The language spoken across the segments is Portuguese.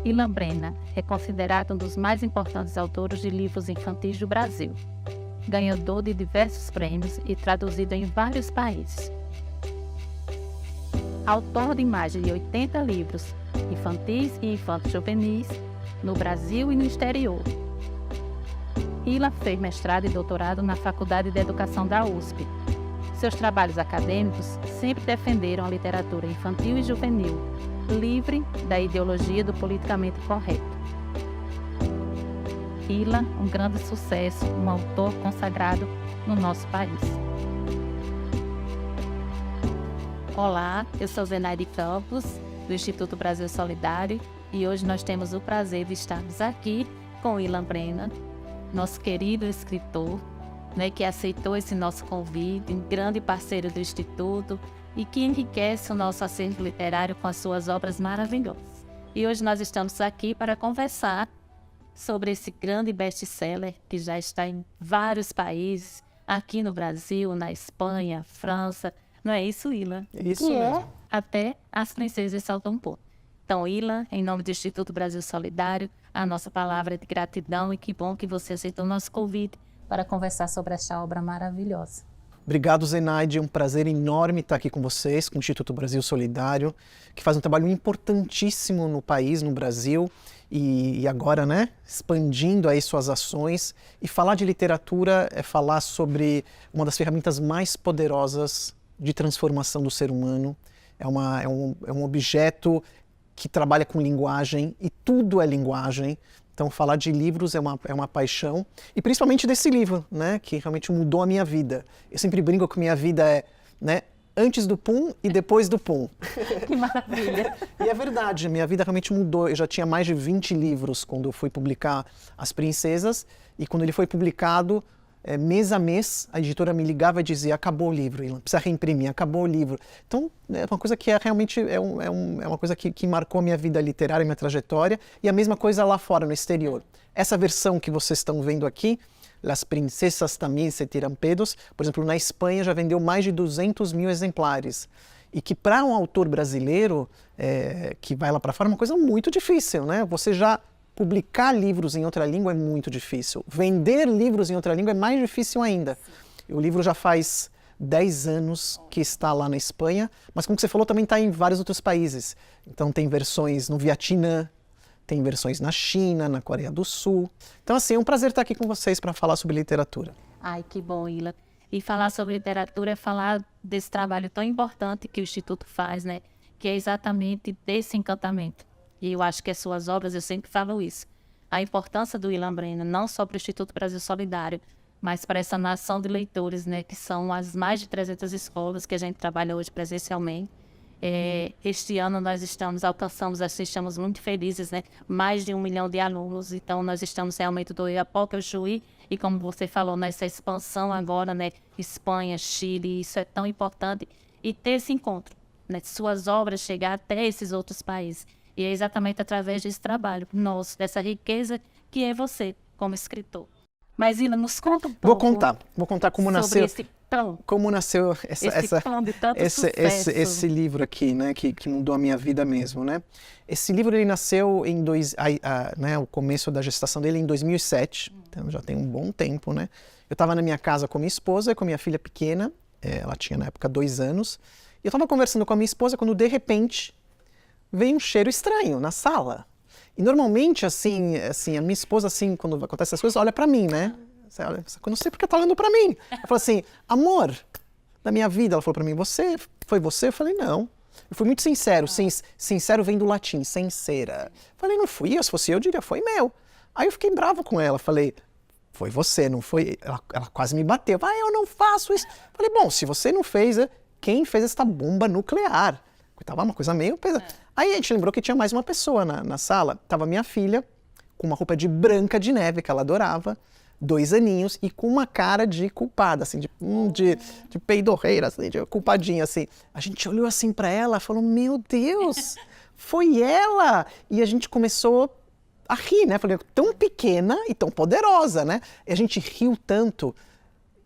Ilan Brena é considerado um dos mais importantes autores de livros infantis do Brasil, ganhador de diversos prêmios e traduzido em vários países. Autor de mais de 80 livros infantis e infanto-juvenis no Brasil e no exterior. Ilan fez mestrado e doutorado na Faculdade de Educação da USP. Seus trabalhos acadêmicos sempre defenderam a literatura infantil e juvenil, livre da ideologia do politicamente correto. Ilan, um grande sucesso, um autor consagrado no nosso país. Olá, eu sou Zenaide Campos, do Instituto Brasil Solidário, e hoje nós temos o prazer de estarmos aqui com Ilan Brena, nosso querido escritor, que aceitou esse nosso convite, um grande parceiro do Instituto e que enriquece o nosso acervo literário com as suas obras maravilhosas. E hoje nós estamos aqui para conversar sobre esse grande best-seller que já está em vários países, aqui no Brasil, na Espanha, França. Não é isso, Ilan? Isso mesmo. Até As Princesas Saltam um Pouco. Então, Ilan, em nome do Instituto Brasil Solidário, a nossa palavra é de gratidão e que bom que você aceitou o nosso convite para conversar sobre esta obra maravilhosa. Obrigado, Zenaide. É um prazer enorme estar aqui com vocês, com o Instituto Brasil Solidário, que faz um trabalho importantíssimo no país, no Brasil, e agora, expandindo aí suas ações. E falar de literatura é falar sobre uma das ferramentas mais poderosas de transformação do ser humano. É um objeto que trabalha com linguagem, e tudo é linguagem. Então, falar de livros é uma paixão, e principalmente desse livro, que realmente mudou a minha vida. Eu sempre brinco que minha vida é, antes do pum e depois do pum. Que maravilha! E é verdade, minha vida realmente mudou. Eu já tinha mais de 20 livros quando eu fui publicar As Princesas, e quando ele foi publicado, mês a mês, a editora me ligava e dizia: acabou o livro, Ilan, precisa reimprimir, acabou o livro. Então, é uma coisa que realmente é uma coisa que marcou a minha vida literária, minha trajetória, e a mesma coisa lá fora, no exterior. Essa versão que vocês estão vendo aqui, Las Princesas También se Tiran Pedos, por exemplo, na Espanha já vendeu mais de 200 mil exemplares. E que para um autor brasileiro que vai lá para fora é uma coisa muito difícil, Você já publicar livros em outra língua é muito difícil. Vender livros em outra língua é mais difícil ainda. O livro já faz 10 anos que está lá na Espanha, mas como você falou, também está em vários outros países. Então tem versões no Vietnã, tem versões na China, na Coreia do Sul. Então assim, é um prazer estar aqui com vocês para falar sobre literatura. Ai, que bom, Ilan. E falar sobre literatura é falar desse trabalho tão importante que o Instituto faz, que é exatamente desse encantamento. E eu acho que as suas obras, eu sempre falo isso. A importância do Ilan Brena, não só para o Instituto Brasil Solidário, mas para essa nação de leitores, que são as mais de 300 escolas que a gente trabalha hoje presencialmente. Este ano nós alcançamos, estamos muito felizes, mais de 1 milhão de alunos. Então nós estamos realmente do Oiapoque ao Chuí. E como você falou, nessa expansão agora, Espanha, Chile, isso é tão importante. E ter esse encontro, suas obras chegar até esses outros países. E é exatamente através desse trabalho nosso, dessa riqueza que é você, como escritor. Mas, Ilan, nos conta um pouco. Vou contar como nasceu. Como nasceu esse livro aqui, que mudou a minha vida mesmo, Esse livro ele nasceu em o começo da gestação dele em 2007, então já tem um bom tempo, Eu estava na minha casa com minha esposa e com minha filha pequena, ela tinha na época 2 anos, e eu estava conversando com a minha esposa quando de repente veio um cheiro estranho na sala. E normalmente, assim, a minha esposa, assim, quando acontece essas coisas, olha pra mim, Eu não sei porque tá olhando pra mim. Ela falou assim: amor da minha vida. Ela falou pra mim: foi você? Eu falei: não. Eu fui muito sincero. Sincero vem do latim, sincera. Eu falei: não fui eu, se fosse eu diria: foi meu. Aí eu fiquei bravo com ela. Falei: foi você, não foi? Ela quase me bateu. Eu não faço isso. Eu falei: bom, se você não fez, quem fez essa bomba nuclear? Tava uma coisa meio pesada. Aí a gente lembrou que tinha mais uma pessoa na sala. Tava minha filha, com uma roupa de branca de neve, que ela adorava, 2 aninhos, e com uma cara de culpada, assim, de peidorreira, assim, de culpadinha, assim. A gente olhou assim pra ela e falou: meu Deus, foi ela! E a gente começou a rir, Falei: tão pequena e tão poderosa, E a gente riu tanto.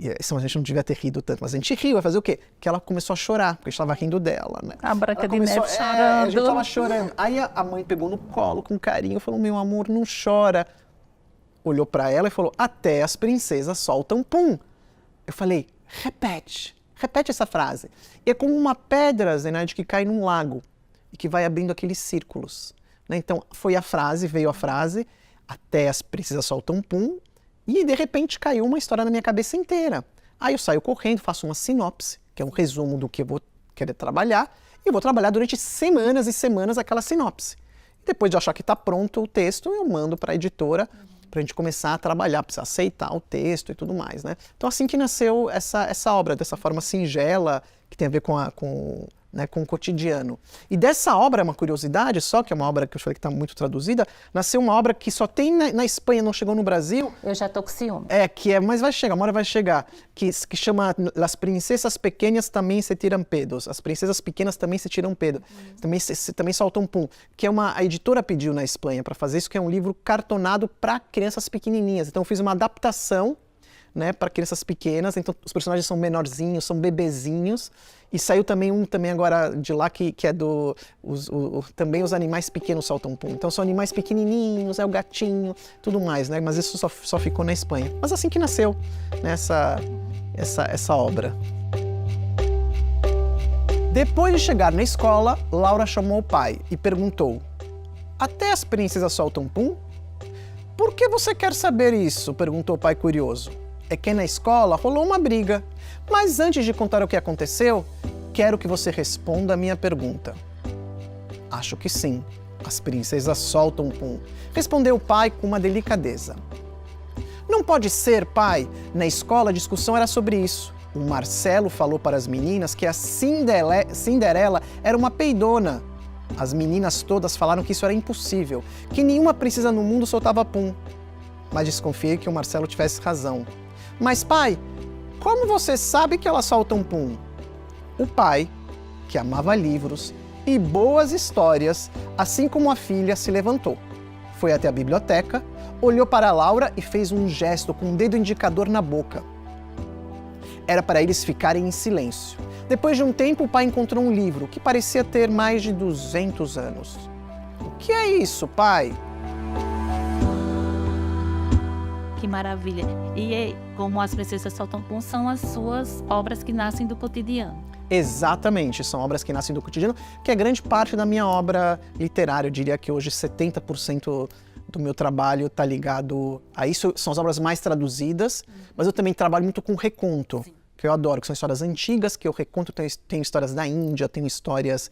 A gente não devia ter rido tanto, mas a gente riu, vai fazer o quê? Que ela começou a chorar, porque a gente estava rindo dela, né? A Branca Ela de Neve a chorando. gente estava chorando. Aí a mãe pegou no colo com carinho, falou, meu amor, não chora. Olhou para ela e falou, até as princesas soltam pum. Eu falei, repete essa frase. E é como uma pedra, Zenaide, que cai num lago e que vai abrindo aqueles círculos. Né? Então, veio a frase, até as princesas soltam pum, e de repente caiu uma história na minha cabeça inteira. Aí eu saio correndo, faço uma sinopse, que é um resumo do que eu vou querer trabalhar, e eu vou trabalhar durante semanas e semanas aquela sinopse. Depois de achar que está pronto o texto, eu mando para a editora para a gente começar a trabalhar, precisa aceitar o texto e tudo mais, né? Então assim que nasceu essa obra, dessa forma singela, que tem a ver com o cotidiano. E dessa obra, uma curiosidade só, que é uma obra que eu falei que está muito traduzida, nasceu uma obra que só tem na Espanha, não chegou no Brasil. Eu já tô com ciúme. Mas vai chegar, uma hora vai chegar, que chama Las Princesas Pequeñas Também Se Tiram Pedos. As princesas pequenas também se tiram pedo. Também soltam pum. Que a editora pediu na Espanha para fazer isso, que é um livro cartonado para crianças pequenininhas. Então eu fiz uma adaptação, né, para crianças pequenas, então os personagens são menorzinhos, são bebezinhos, e saiu também agora de lá que é também os animais pequenos soltam pum. Então são animais pequenininhos, é o gatinho, tudo mais, né, mas isso só ficou na Espanha. Mas assim que nasceu, né, essa obra. Depois de chegar na escola, Laura chamou o pai e perguntou, até as princesas soltam pum? Por que você quer saber isso? Perguntou o pai curioso. É que na escola rolou uma briga. Mas antes de contar o que aconteceu, quero que você responda a minha pergunta. Acho que sim. As princesas soltam pum. Respondeu o pai com uma delicadeza. Não pode ser, pai. Na escola a discussão era sobre isso. O Marcelo falou para as meninas que a Cinderela era uma peidona. As meninas todas falaram que isso era impossível, que nenhuma princesa no mundo soltava pum. Mas desconfiei que o Marcelo tivesse razão. Mas pai, como você sabe que elas soltam pum? O pai, que amava livros e boas histórias, assim como a filha, se levantou. Foi até a biblioteca, olhou para a Laura e fez um gesto com o dedo indicador na boca. Era para eles ficarem em silêncio. Depois de um tempo, o pai encontrou um livro que parecia ter mais de 200 anos. O que é isso, pai? Que maravilha. E como as princesas soltam pum, são as suas obras que nascem do cotidiano. Exatamente, são obras que nascem do cotidiano, que é grande parte da minha obra literária. Eu diria que hoje 70% do meu trabalho está ligado a isso. São as obras mais traduzidas, mas eu também trabalho muito com reconto, que eu adoro, que são histórias antigas, que eu reconto. Tenho histórias da Índia, tenho histórias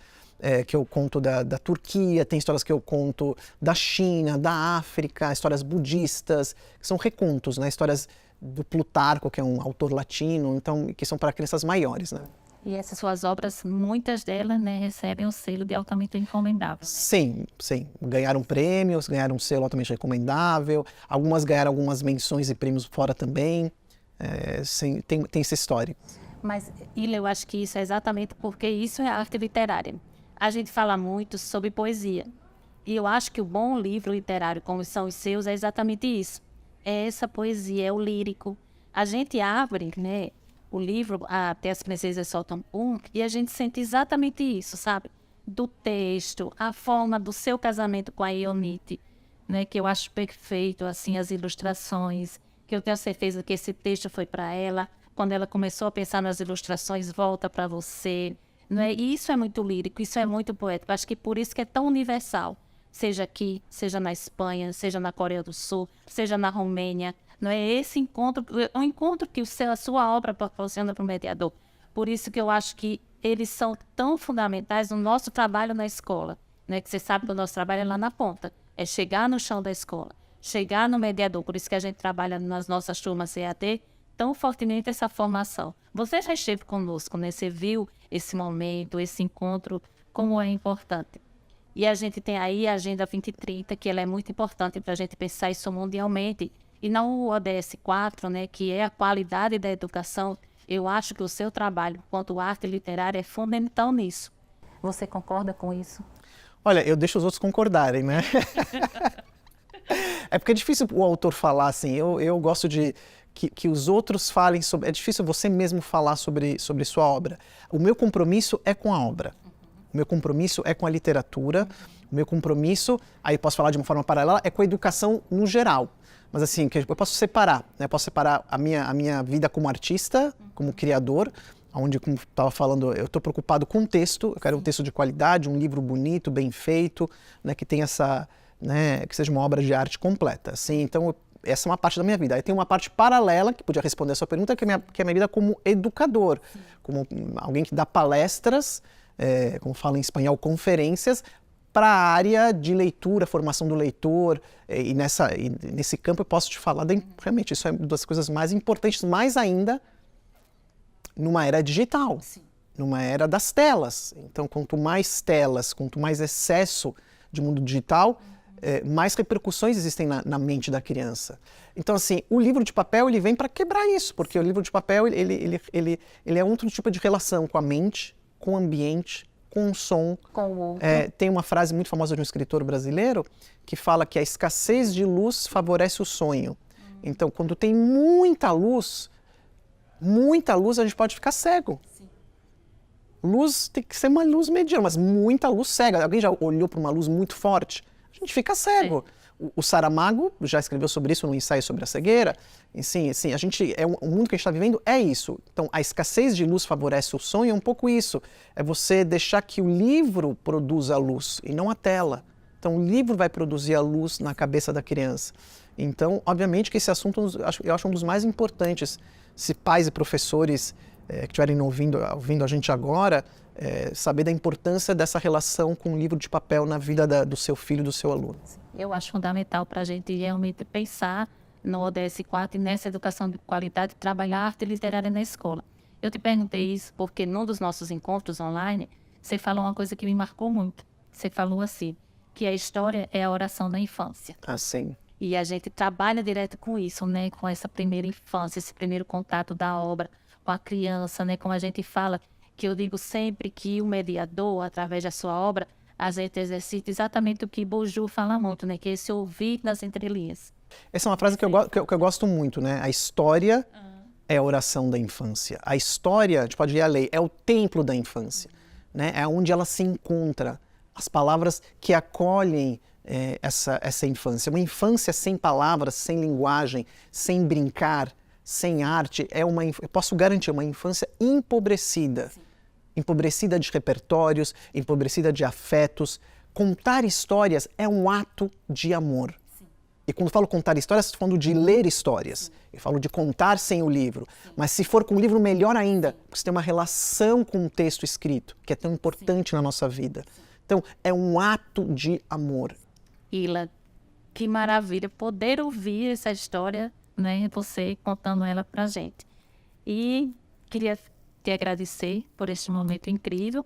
que eu conto da Turquia, tem histórias que eu conto da China, da África, histórias budistas, que são recontos, né? Histórias do Plutarco, que é um autor latino, então, que são para crianças maiores, né? E essas suas obras, muitas delas, né, recebem o selo de altamente recomendável. Sim, sim. Ganharam prêmios, ganharam um selo altamente recomendável, algumas ganharam algumas menções e prêmios fora também. Sim, tem essa história. Mas, Ila, eu acho que isso é exatamente porque isso é arte literária. A gente fala muito sobre poesia. E eu acho que o bom livro literário, como são os seus, é exatamente isso. É essa poesia, é o lírico. A gente abre, né, o livro, Até as Princesas Soltam Pum, e a gente sente exatamente isso, sabe? Do texto, a forma do seu casamento com a Ionite, né, que eu acho perfeito, assim, as ilustrações, que eu tenho certeza que esse texto foi para ela. Quando ela começou a pensar nas ilustrações, volta para você. Não é? E isso é muito lírico, isso é muito poético. Acho que por isso que é tão universal. Seja aqui, seja na Espanha, seja na Coreia do Sul, seja na Romênia. Não é esse encontro, é um encontro que a sua obra proporciona para o mediador. Por isso que eu acho que eles são tão fundamentais no nosso trabalho na escola. Né? Que você sabe que o nosso trabalho é lá na ponta. É chegar no chão da escola, chegar no mediador. Por isso que a gente trabalha nas nossas turmas EAD tão fortemente essa formação. Você já esteve conosco, né? Você viu esse momento, esse encontro, como é importante. E a gente tem aí a Agenda 2030, que ela é muito importante para a gente pensar isso mundialmente. E não o ODS 4, né, que é a qualidade da educação. Eu acho que o seu trabalho, quanto arte literária, é fundamental nisso. Você concorda com isso? Olha, eu deixo os outros concordarem, né? É porque é difícil o autor falar assim. Eu gosto de que os outros falem sobre... É difícil você mesmo falar sobre sua obra. O meu compromisso é com a obra. O meu compromisso é com a literatura. O meu compromisso, aí eu posso falar de uma forma paralela, é com a educação no geral. Mas assim, que eu posso separar, né? Eu posso separar a minha vida como artista, como criador, onde, como estava falando, eu estou preocupado com o texto, eu quero um texto de qualidade, um livro bonito, bem feito, né? Que tenha essa... Né? Que seja uma obra de arte completa. Assim, então, essa é uma parte da minha vida. Aí tem uma parte paralela, que podia responder a sua pergunta, que é a minha vida como educador, como alguém que dá palestras, como fala em espanhol, conferências, para a área de leitura, formação do leitor, e nesse campo eu posso te falar, realmente, isso é uma das coisas mais importantes, mais ainda numa era digital, numa era das telas. Então, quanto mais telas, quanto mais excesso de mundo digital, mais repercussões existem na mente da criança. Então, assim, o livro de papel ele vem para quebrar isso, porque o livro de papel ele é outro tipo de relação com a mente, com o ambiente, com o som. Com o outro. Tem uma frase muito famosa de um escritor brasileiro que fala que a escassez de luz favorece o sonho. Então, quando tem muita luz a gente pode ficar cego. Sim. Luz tem que ser uma luz mediana, mas muita luz cega. Alguém já olhou para uma luz muito forte? A gente fica cego. O Saramago já escreveu sobre isso no ensaio sobre a cegueira. E sim, o mundo que a gente está vivendo é isso. Então, a escassez de luz favorece o sonho, é um pouco isso. É você deixar que o livro produza a luz e não a tela. Então, o livro vai produzir a luz na cabeça da criança. Então, obviamente que esse assunto eu acho um dos mais importantes. Se pais e professores que estiverem ouvindo a gente agora, saber da importância dessa relação com o livro de papel na vida do seu filho, do seu aluno. Eu acho fundamental para a gente realmente pensar no ODS 4 e nessa educação de qualidade, trabalhar arte literária na escola. Eu te perguntei isso porque num dos nossos encontros online, você falou uma coisa que me marcou muito. Você falou assim, que a história é a oração da infância. Assim. E a gente trabalha direto com isso, né? Com essa primeira infância, esse primeiro contato da obra com a criança, né? Como a gente fala, que eu digo sempre que o mediador, através da sua obra, a gente exercita exatamente o que Bourdieu fala muito, né? Que é esse ouvir nas entrelinhas. Essa é uma frase que eu gosto muito, né? A história é a oração da infância. A história, a gente pode ler a lei, é o templo da infância, né? É onde ela se encontra. As palavras que acolhem essa infância. Uma infância sem palavras, sem linguagem, sem brincar, sem arte, eu posso garantir, uma infância empobrecida. Sim. Empobrecida de repertórios, empobrecida de afetos. Contar histórias é um ato de amor. Sim. E quando eu falo contar histórias, estou falando de ler histórias. Sim. Eu falo de contar sem o livro. Sim. Mas se for com o livro, melhor ainda, porque você tem uma relação com o texto escrito, que é tão importante na nossa vida. Sim. Então, é um ato de amor. Ila, que maravilha poder ouvir essa história, né? Você contando ela pra gente. E queria te agradecer por este momento incrível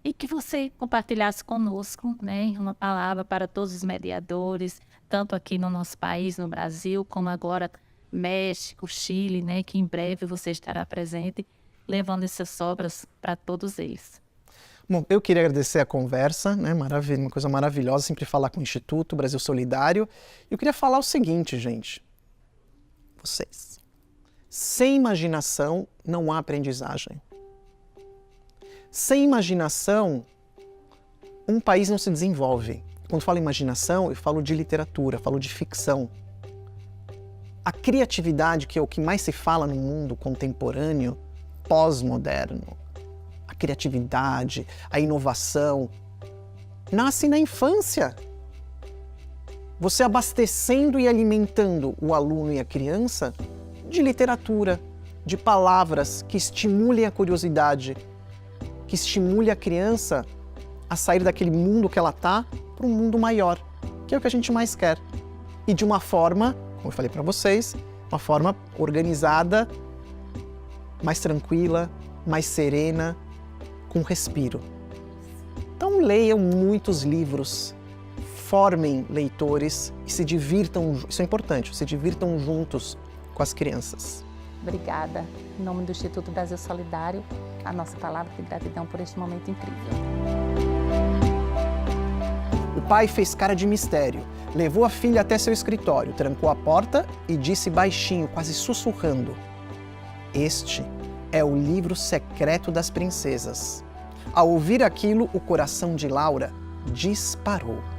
e que você compartilhasse conosco, né, uma palavra para todos os mediadores, tanto aqui no nosso país, no Brasil, como agora México, Chile, né, que em breve você estará presente, levando essas obras para todos eles. Bom, eu queria agradecer a conversa, né, uma coisa maravilhosa, sempre falar com o Instituto Brasil Solidário. Eu queria falar o seguinte, gente, vocês, sem imaginação não há aprendizagem. Sem imaginação, um país não se desenvolve. Quando falo imaginação, eu falo de literatura, falo de ficção. A criatividade, que é o que mais se fala no mundo contemporâneo, pós-moderno, a criatividade, a inovação, nasce na infância. Você abastecendo e alimentando o aluno e a criança de literatura, de palavras que estimulem a curiosidade, que estimule a criança a sair daquele mundo que ela está para um mundo maior, que é o que a gente mais quer. E de uma forma, como eu falei para vocês, uma forma organizada, mais tranquila, mais serena, com respiro. Então leiam muitos livros, formem leitores e se divirtam, isso é importante, se divirtam juntos com as crianças. Obrigada. Em nome do Instituto Brasil Solidário, a nossa palavra de gratidão por este momento incrível. O pai fez cara de mistério, Levou a filha até seu escritório, trancou a porta e disse baixinho, quase sussurrando: "Este é o livro secreto das princesas." Ao ouvir aquilo, o coração de Laura disparou.